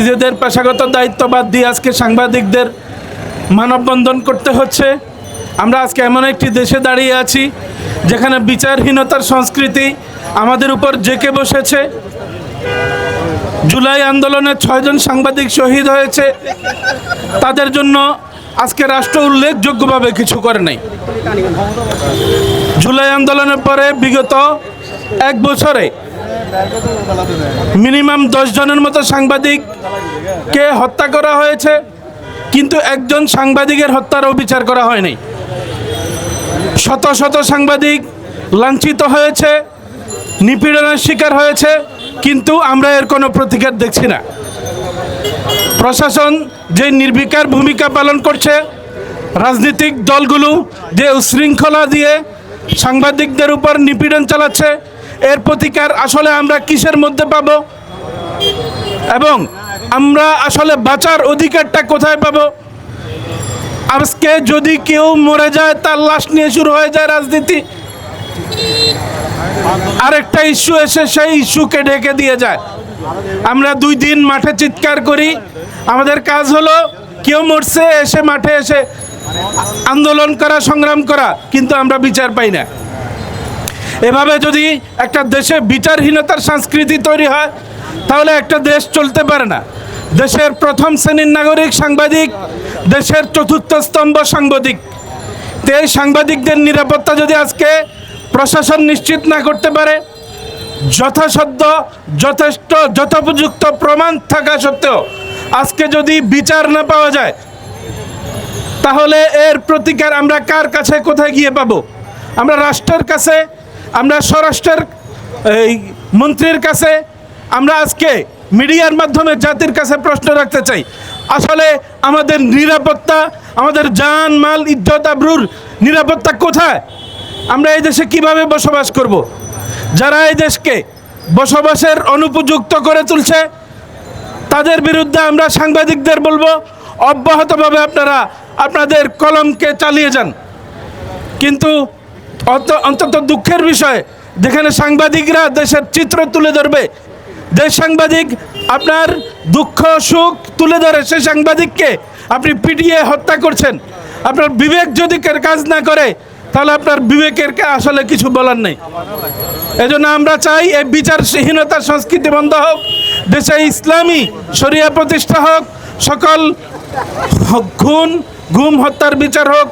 নিজেদের পেশাগত দায়িত্ব বাদ দিয়ে আজকে সাংবাদিকদের মানববন্ধন করতে হচ্ছে। আমরা আজকে এমন একটি দেশে দাঁড়িয়ে আছি যেখানে বিচারহীনতার সংস্কৃতি আমাদের উপর জেঁকে বসেছে। জুলাই আন্দোলনে 6 জন সাংবাদিক শহীদ হয়েছে, তাদের জন্য আজকে রাষ্ট্র উল্লেখযোগ্যভাবে কিছু করে নাই। জুলাই আন্দোলনের পরে বিগত 1 বছরে মিনিমাম 10 জনের মতো সাংবাদিককে হত্যা করা হয়েছে, কিন্তু একজন সাংবাদিকের হত্যারও বিচার করা হয়নি। শত শত সাংবাদিক লাঞ্ছিত হয়েছে, নিপীড়নের শিকার হয়েছে, কিন্তু আমরা এর কোনো প্রতিকার দেখছি না। প্রশাসন যে নির্বিকার ভূমিকা পালন করছে, রাজনৈতিক দলগুলো যে উশৃঙ্খলা দিয়ে সাংবাদিকদের উপর নিপীড়ন চালাচ্ছে, এর প্রতিকার আসলে আমরা কিসের মধ্যে পাব এবং আমরা আসলে বাঁচার অধিকারটা কোথায় পাব? আজকে যদি কেউ মরে যায় তার লাশ নিয়ে শুরু হয়ে যায় রাজনীতি, আরেকটা ইস্যু এসে সেই ইস্যুকে ঢেকে দিয়ে যায়। আমরা 2 দিন মাঠে চিৎকার করি, আমাদের কাজ হলো কেউ মরছে এসে মাঠে এসে আন্দোলন করা, সংগ্রাম করা, কিন্তু আমরা বিচার পাই না। এভাবে যদি একটা দেশে বিচারহীনতার সংস্কৃতি তৈরি হয় তাহলে একটা দেশ চলতে পারে না। দেশের প্রথম শ্রেণীর নাগরিক সাংবাদিক, দেশের 4র্থ স্তম্ভ সাংবাদিক। এই সাংবাদিকদের নিরাপত্তা যদি আজকে প্রশাসন নিশ্চিত না করতে পারে, যথাসাধ্য যথেষ্ট যথোপযুক্ত প্রমাণ থাকা সত্ত্বেও আজকে যদি বিচার না পাওয়া যায়, তাহলে এর প্রতিকার আমরা কার কাছে, কোথায় গিয়ে পাবো? আমরা রাষ্ট্রের কাছে, আমরা স্বরাষ্ট্রের মন্ত্রীর কাছে, আমরা আজকে মিডিয়ার মাধ্যমে জাতির কাছে প্রশ্ন রাখতে চাই, আসলে আমাদের নিরাপত্তা, আমাদের জান মাল ইজ্জত আবরুর নিরাপত্তা কোথায়? আমরা এই দেশে কিভাবে বসবাস করব? যারা এই দেশকে বসবাসের অনুপযুক্ত করে তুলছে তাদের বিরুদ্ধে আমরা সাংবাদিকদের বলবো, অব্যাহতভাবে আপনারা আপনাদের কলমকে চালিয়ে যান। কিন্তু অন্তত দুঃখের বিষয়, যেখানে সাংবাদিকরা দেশের চিত্র তুলে ধরবে, যে সাংবাদিক আপনার দুঃখ সুখ তুলে ধরে, সেই সাংবাদিককে আপনি পিটিয়ে হত্যা করছেন। আপনার বিবেক যদি কাজ না করে তাহলে আপনার বিবেকের আসলে কিছু বলার নেই। এজন্য আমরা চাই এই বিচারহীনতার সংস্কৃতি বন্ধ হোক, দেশে ইসলামী শরিয়া প্রতিষ্ঠা হোক, সকল গুম হত্যার বিচার হোক।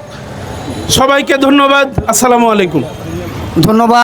সবাইকে ধন্যবাদ। আসসালামু আলাইকুম। ধন্যবাদ।